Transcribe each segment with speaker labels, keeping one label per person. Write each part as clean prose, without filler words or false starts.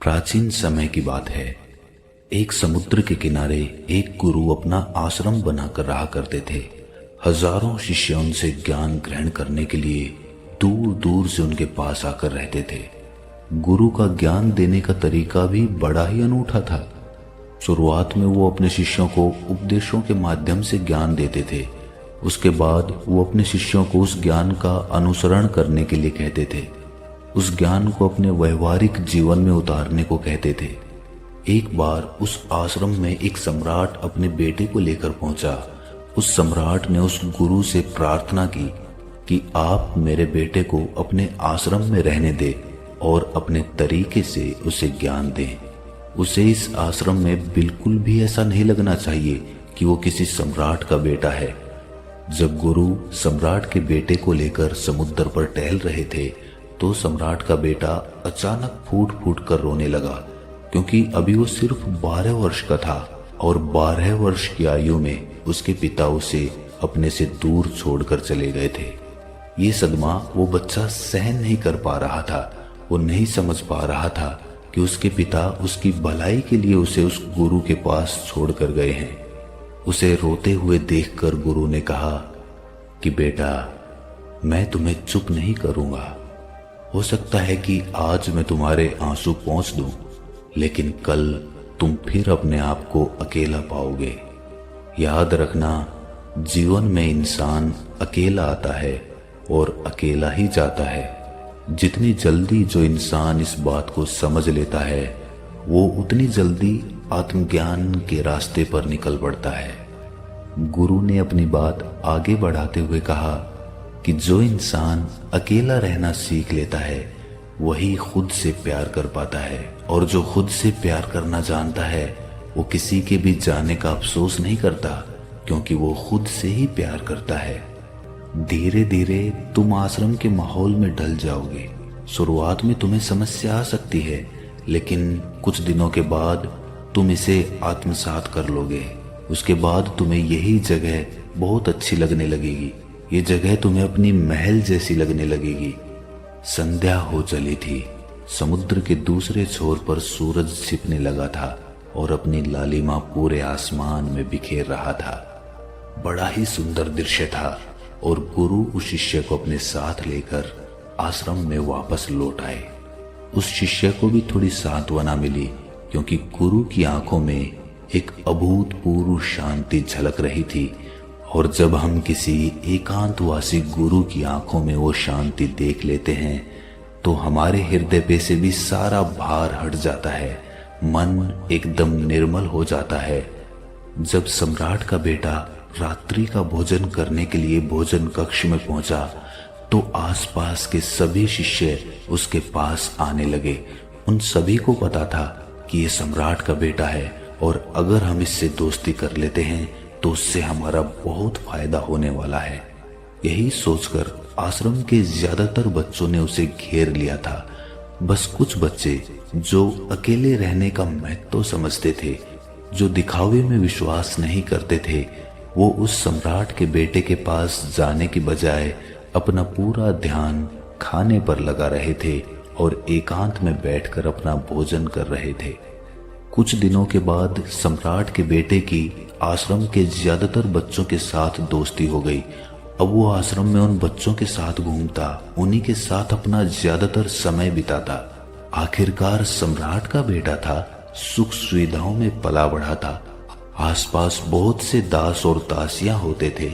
Speaker 1: प्राचीन समय की बात है। एक समुद्र के किनारे एक गुरु अपना आश्रम बनाकर रहा करते थे। हजारों शिष्य उनसे ज्ञान ग्रहण करने के लिए दूर दूर से उनके पास आकर रहते थे। गुरु का ज्ञान देने का तरीका भी बड़ा ही अनूठा था। शुरुआत में वो अपने शिष्यों को उपदेशों के माध्यम से ज्ञान देते थे। उसके बाद वो अपने शिष्यों को उस ज्ञान का अनुसरण करने के लिए कहते थे। उस ज्ञान को अपने व्यवहारिक जीवन में उतारने को कहते थे। एक बार उस आश्रम में एक सम्राट अपने बेटे को लेकर पहुंचा। उस सम्राट ने उस गुरु से प्रार्थना की कि आप मेरे बेटे को अपने आश्रम में रहने दें और अपने तरीके से उसे ज्ञान दें। उसे इस आश्रम में बिल्कुल भी ऐसा नहीं लगना चाहिए कि वो किसी सम्राट का बेटा है। जब गुरु सम्राट के बेटे को लेकर समुद्र पर टहल रहे थे तो सम्राट का बेटा अचानक फूट फूट कर रोने लगा, क्योंकि अभी वो सिर्फ 12 वर्ष का था और 12 वर्ष की आयु में उसके पिता उसे अपने से दूर छोड़कर चले गए थे। ये सदमा वो बच्चा सहन नहीं कर पा रहा था। वो नहीं समझ पा रहा था कि उसके पिता उसकी भलाई के लिए उसे उस गुरु के पास छोड़कर गए हैं। उसे रोते हुए देखकर गुरु ने कहा कि बेटा, मैं तुम्हें चुप नहीं करूंगा। हो सकता है कि आज मैं तुम्हारे आंसू पोंछ दूं, लेकिन कल तुम फिर अपने आप को अकेला पाओगे। याद रखना, जीवन में इंसान अकेला आता है और अकेला ही जाता है। जितनी जल्दी जो इंसान इस बात को समझ लेता है, वो उतनी जल्दी आत्मज्ञान के रास्ते पर निकल पड़ता है। गुरु ने अपनी बात आगे बढ़ाते हुए कहा कि जो इंसान अकेला रहना सीख लेता है वही खुद से प्यार कर पाता है, और जो खुद से प्यार करना जानता है वो किसी के भी जाने का अफसोस नहीं करता, क्योंकि वो खुद से ही प्यार करता है। धीरे धीरे तुम आश्रम के माहौल में ढल जाओगे। शुरुआत में तुम्हें समस्या आ सकती है, लेकिन कुछ दिनों के बाद तुम इसे आत्मसात कर लोगे। उसके बाद तुम्हें यही जगह बहुत अच्छी लगने लगेगी। ये जगह तुम्हें अपनी महल जैसी लगने लगेगी। संध्या हो चली थी। समुद्र के दूसरे छोर पर सूरज छिपने लगा था और अपनी लालिमा पूरे आसमान में बिखेर रहा था। बड़ा ही सुंदर दृश्य था और गुरु उस शिष्य को अपने साथ लेकर आश्रम में वापस लौट आए। उस शिष्य को भी थोड़ी सांत्वना मिली, क्योंकि गुरु की आंखों में एक अभूतपूर्व शांति झलक रही थी। और जब हम किसी एकांतवासी गुरु की आंखों में वो शांति देख लेते हैं तो हमारे हृदय पे से भी सारा भार हट जाता है। मन एकदम निर्मल हो जाता है। जब सम्राट का बेटा रात्रि का भोजन करने के लिए भोजन कक्ष में पहुंचा तो आसपास के सभी शिष्य उसके पास आने लगे। उन सभी को पता था कि ये सम्राट का बेटा है और अगर हम इससे दोस्ती कर लेते हैं तो उससे हमारा बहुत फायदा होने वाला है। यही सोचकर आश्रम के ज्यादातर बच्चों ने उसे घेर लिया था। बस कुछ बच्चे जो अकेले रहने का महत्व समझते थे, जो दिखावे में विश्वास नहीं करते थे, वो उस सम्राट के बेटे के पास जाने की बजाय अपना पूरा ध्यान खाने पर लगा रहे थे और एकांत में बैठकर अपना भोजन कर रहे थे। कुछ दिनों के बाद सम्राट के बेटे की आश्रम के ज्यादातर बच्चों के साथ दोस्ती हो गई। अब वो आश्रम में उन बच्चों के साथ घूमता, उन्हीं के साथ अपना ज्यादातर समय बिताता। आखिरकार सम्राट का बेटा था, सुख सुविधाओं में पला बढ़ा था। आसपास बहुत से दास और दासियां होते थे।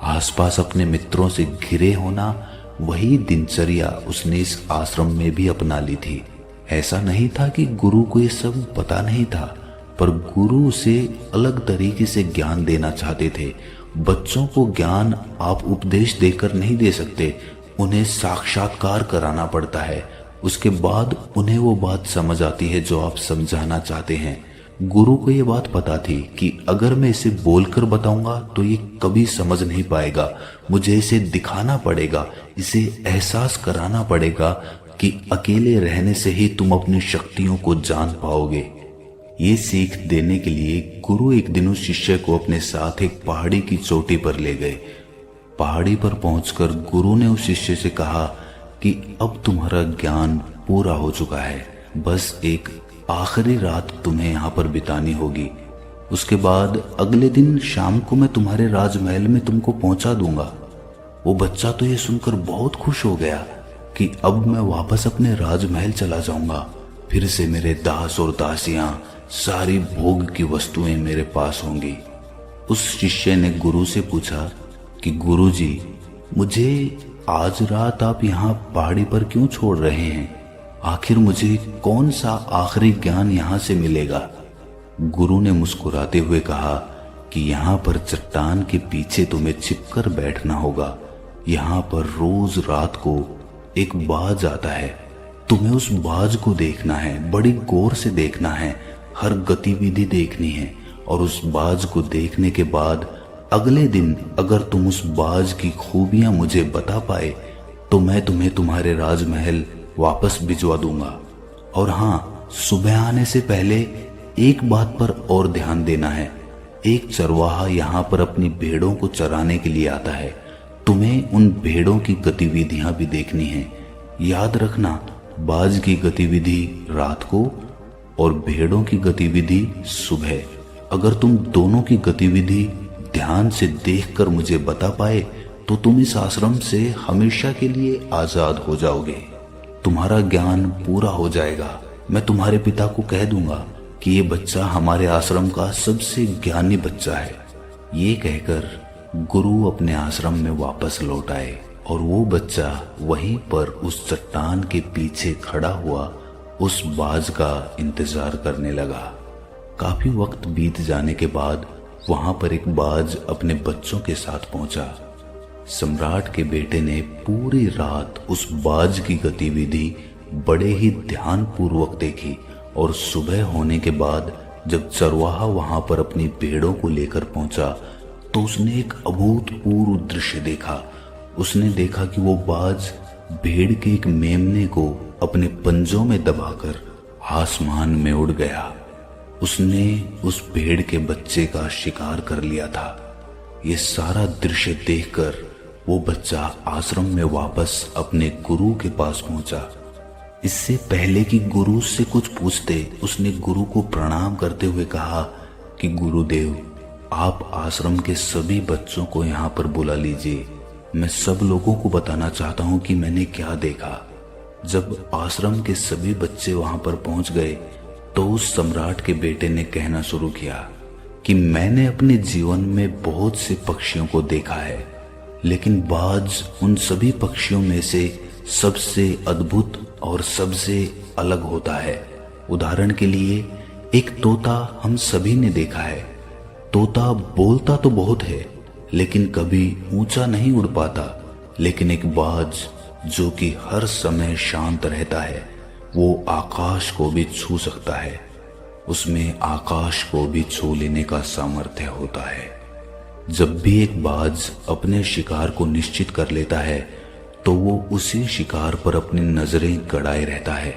Speaker 1: आसपास अपने मित्रों से घिरे होना, वही दिनचर्या उसने इस आश्रम में भी अपना ली थी। ऐसा नहीं था कि गुरु को ये सब पता नहीं था, पर गुरु उसे अलग तरीके से ज्ञान देना चाहते थे। बच्चों को ज्ञान आप उपदेश देकर नहीं दे सकते, उन्हें साक्षात्कार कराना पड़ता है। उसके बाद उन्हें वो बात समझ आती है जो आप समझाना चाहते हैं। गुरु को ये बात पता थी कि अगर मैं इसे बोलकर बताऊंगा तो ये कभी समझ नहीं पाएगा। मुझे इसे दिखाना पड़ेगा, इसे एहसास कराना पड़ेगा कि अकेले रहने से ही तुम अपनी शक्तियों को जान पाओगे। ये सीख देने के लिए गुरु एक दिन उस शिष्य को अपने साथ एक पहाड़ी की चोटी पर ले गए। पहाड़ी पर पहुंचकर गुरु ने उस शिष्य से कहा कि अब तुम्हारा ज्ञान पूरा हो चुका है, बस एक आखिरी रात तुम्हें यहाँ पर बितानी होगी। उसके बाद अगले दिन शाम को मैं तुम्हारे राजमहल में तुमको पहुंचा दूंगा। वो बच्चा तो ये सुनकर बहुत खुश हो गया कि अब मैं वापस अपने राजमहल चला जाऊंगा। फिर से मेरे दास और दासियां, सारी भोग की वस्तुएं मेरे पास होंगी। उस शिष्य ने गुरु से पूछा कि गुरुजी, मुझे आज रात आप यहाँ पहाड़ी पर क्यों छोड़ रहे हैं? आखिर मुझे कौन सा आखिरी ज्ञान यहाँ से मिलेगा? गुरु ने मुस्कुराते हुए कहा कि यहाँ पर चट्टान के पीछे तुम्हें छिपकर बैठना होगा। यहाँ पर रोज रात को एक बाज आता है, तुम्हें उस बाज को देखना है, बड़ी गौर से देखना है, हर गतिविधि देखनी है। और उस बाज को देखने के बाद अगले दिन अगर तुम उस बाज की खूबियां मुझे बता पाए तो मैं तुम्हें तुम्हारे राजमहल वापस भिजवा दूंगा। और हाँ, सुबह आने से पहले एक बात पर और ध्यान देना है। एक चरवाहा यहाँ पर अपनी भेड़ों को चराने के लिए आता है, तुम्हें उन भेड़ों की गतिविधियां भी देखनी है। याद रखना, बाज की गतिविधि रात को और भेड़ों की गतिविधि सुबह। अगर तुम दोनों की गतिविधि ध्यान से देखकर मुझे बता पाए तो तुम इस आश्रम से हमेशा के लिए आजाद हो जाओगे। तुम्हारा ज्ञान पूरा हो जाएगा। मैं तुम्हारे पिता को कह दूंगा कि ये बच्चा हमारे आश्रम का सबसे ज्ञानी बच्चा है। ये कहकर गुरु अपने आश्रम में वापस लौट आए और वो बच्चा वहीं पर उस चट्टान के पीछे खड़ा हुआ उस बाज का इंतजार करने लगा। काफी वक्त बीत जाने के बाद वहां पर एक बाज अपने बच्चों के साथ पहुंचा। सम्राट के बेटे ने पूरी रात उस बाज की गतिविधि बड़े ही ध्यानपूर्वक देखी और सुबह होने के बाद जब चरवाहा वहां पर अपनी भेड़ों को लेकर पहुंचा तो उसने एक अभूतपूर्व दृश्य देखा। उसने देखा कि वो बाज भेड़ के एक मेमने को अपने पंजों में दबाकर आसमान में उड़ गया। उसने उस भेड़ के बच्चे का शिकार कर लिया था। ये सारा दृश्य देखकर वो बच्चा आश्रम में वापस अपने गुरु के पास पहुंचा। इससे पहले कि गुरु से कुछ पूछते, उसने गुरु को प्रणाम करते हुए कहा कि गुरुदेव, आप आश्रम के सभी बच्चों को यहाँ पर बुला लीजिए। मैं सब लोगों को बताना चाहता हूँ कि मैंने क्या देखा। जब आश्रम के सभी बच्चे वहां पर पहुंच गए तो उस सम्राट के बेटे ने कहना शुरू किया कि मैंने अपने जीवन में बहुत से पक्षियों को देखा है, लेकिन बाज उन सभी पक्षियों में से सबसे अद्भुत और सबसे अलग होता है। उदाहरण के लिए एक तोता हम सभी ने देखा है। तोता बोलता तो बहुत है लेकिन कभी ऊंचा नहीं उड़ पाता, लेकिन एक बाज जो कि हर समय शांत रहता है वो आकाश को भी छू सकता है। उसमें आकाश को भी छू लेने का सामर्थ्य होता है। जब भी एक बाज अपने शिकार को निश्चित कर लेता है तो वो उसी शिकार पर अपनी नजरें गड़ाए रहता है,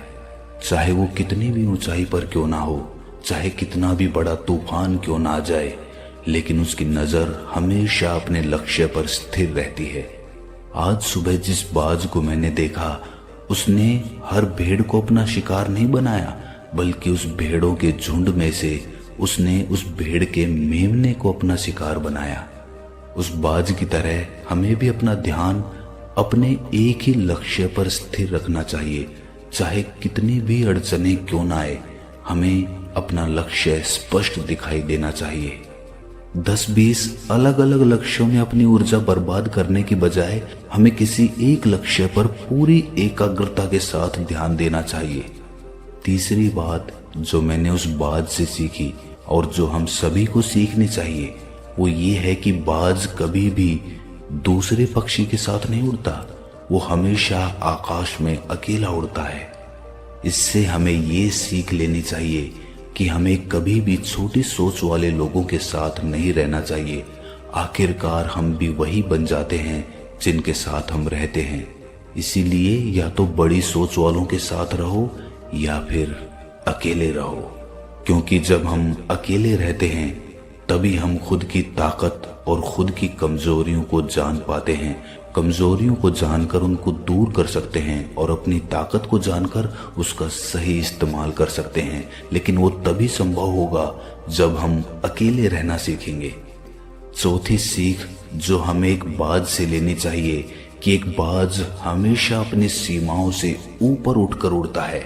Speaker 1: चाहे वो कितनी भी ऊंचाई पर क्यों ना हो, चाहे कितना भी बड़ा तूफान क्यों ना आ जाए, लेकिन उसकी नजर हमेशा अपने लक्ष्य पर स्थिर रहती है। आज सुबह जिस बाज को मैंने देखा उसने हर भेड़ को अपना शिकार नहीं बनाया, बल्कि उस भेड़ों के झुंड में से उसने उस भेड़ के मेमने को अपना शिकार बनाया। उस बाज की तरह हमें भी अपना ध्यान अपने एक ही लक्ष्य पर स्थिर रखना चाहिए। चाहे कितनी भी अड़चने क्यों ना आए, हमें अपना लक्ष्य स्पष्ट दिखाई देना चाहिए। 10-20 अलग अलग लक्ष्यों में अपनी ऊर्जा बर्बाद करने की बजाय हमें किसी एक लक्ष्य पर पूरी एकाग्रता के साथ ध्यान देना चाहिए। तीसरी बात जो मैंने उस बाज से सीखी और जो हम सभी को सीखनी चाहिए वो ये है कि बाज कभी भी दूसरे पक्षी के साथ नहीं उड़ता, वो हमेशा आकाश में अकेला उड़ता है। इससे हमें ये सीख लेनी चाहिए कि हमें कभी भी छोटी सोच वाले लोगों के साथ नहीं रहना चाहिए। आखिरकार हम भी वही बन जाते हैं जिनके साथ हम रहते हैं। इसीलिए या तो बड़ी सोच वालों के साथ रहो या फिर अकेले रहो, क्योंकि जब हम अकेले रहते हैं तभी हम खुद की ताकत और खुद की कमजोरियों को जान पाते हैं। कमजोरियों को जानकर उनको दूर कर सकते हैं और अपनी ताकत को जानकर उसका सही इस्तेमाल कर सकते हैं, लेकिन वो तभी संभव होगा जब हम अकेले रहना सीखेंगे। चौथी सीख जो हमें एक बाज से लेनी चाहिए कि एक बाज हमेशा अपनी सीमाओं से ऊपर उठकर उड़ता है।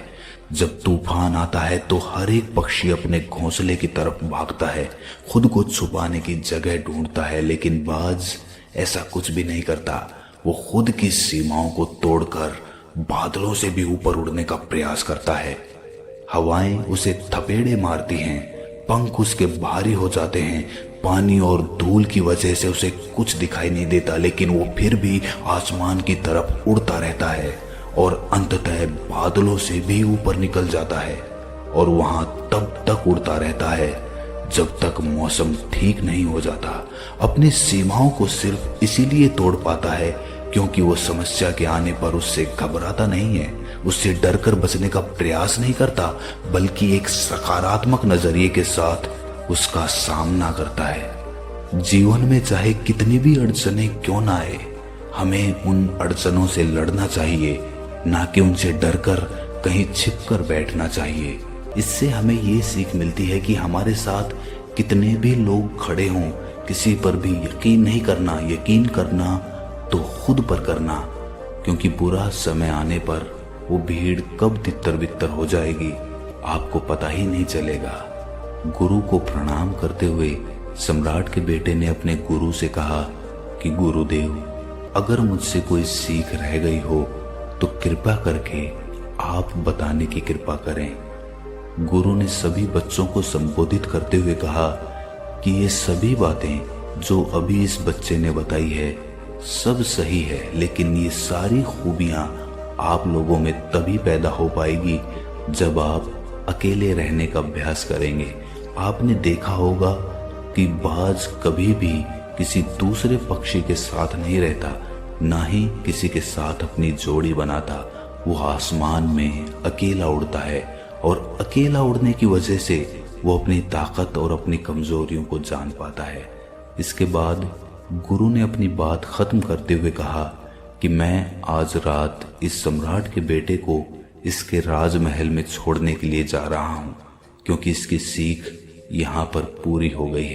Speaker 1: जब तूफान आता है तो हर एक पक्षी अपने घोंसले की तरफ भागता है, खुद को छुपाने की जगह ढूंढता है, लेकिन बाज ऐसा कुछ भी नहीं करता। वो खुद की सीमाओं को तोड़कर बादलों से भी ऊपर उड़ने का प्रयास करता है। हवाएं उसे थपेड़े मारती हैं, पंख उसके भारी हो जाते हैं, पानी और धूल की वजह से उसे कुछ दिखाई नहीं देता, लेकिन वो फिर भी आसमान की तरफ उड़ता रहता है और अंततः बादलों से भी ऊपर निकल जाता है और वहां तब तक उड़ता रहता है जब तक मौसम ठीक नहीं हो जाता। अपनी सीमाओं को सिर्फ इसीलिए तोड़ पाता है क्योंकि वो समस्या के आने पर उससे घबराता नहीं है, उससे डरकर बचने का प्रयास नहीं करता, बल्कि एक सकारात्मक नजरिए के साथ उसका सामना करता है। जीवन में चाहे कितनी भी अड़चनें क्यों ना आए, हमें उन अड़चनों से लड़ना चाहिए, ना कि उनसे डरकर कहीं छिपकर बैठना चाहिए। इससे हमें ये सीख मिलती है कि हमारे साथ कितने भी लोग खड़े हों, किसी पर भी यकीन नहीं करना। यकीन करना तो खुद पर करना, क्योंकि बुरा समय आने पर वो भीड़ कब तितर बितर हो जाएगी आपको पता ही नहीं चलेगा। गुरु को प्रणाम करते हुए सम्राट के बेटे ने अपने गुरु से कहा कि गुरुदेव, अगर मुझसे कोई सीख रह गई हो तो कृपा करके आप बताने की कृपा करें। गुरु ने सभी बच्चों को संबोधित करते हुए कहा कि ये सभी बातें जो अभी इस बच्चे ने बताई है सब सही है, लेकिन ये सारी खूबियां आप लोगों में तभी पैदा हो पाएगी जब आप अकेले रहने का अभ्यास करेंगे। आपने देखा होगा कि बाज कभी भी किसी दूसरे पक्षी के साथ नहीं रहता, ना ही किसी के साथ अपनी जोड़ी बनाता। वो आसमान में अकेला उड़ता है और अकेला उड़ने की वजह से वो अपनी ताकत और अपनी कमजोरियों को जान पाता है। इसके बाद गुरु ने अपनी बात खत्म करते हुए कहा कि मैं आज रात इस सम्राट के बेटे को इसके राजमहल में छोड़ने के लिए जा रहा हूं, क्योंकि इसकी सीख यहाँ पर पूरी हो गई है।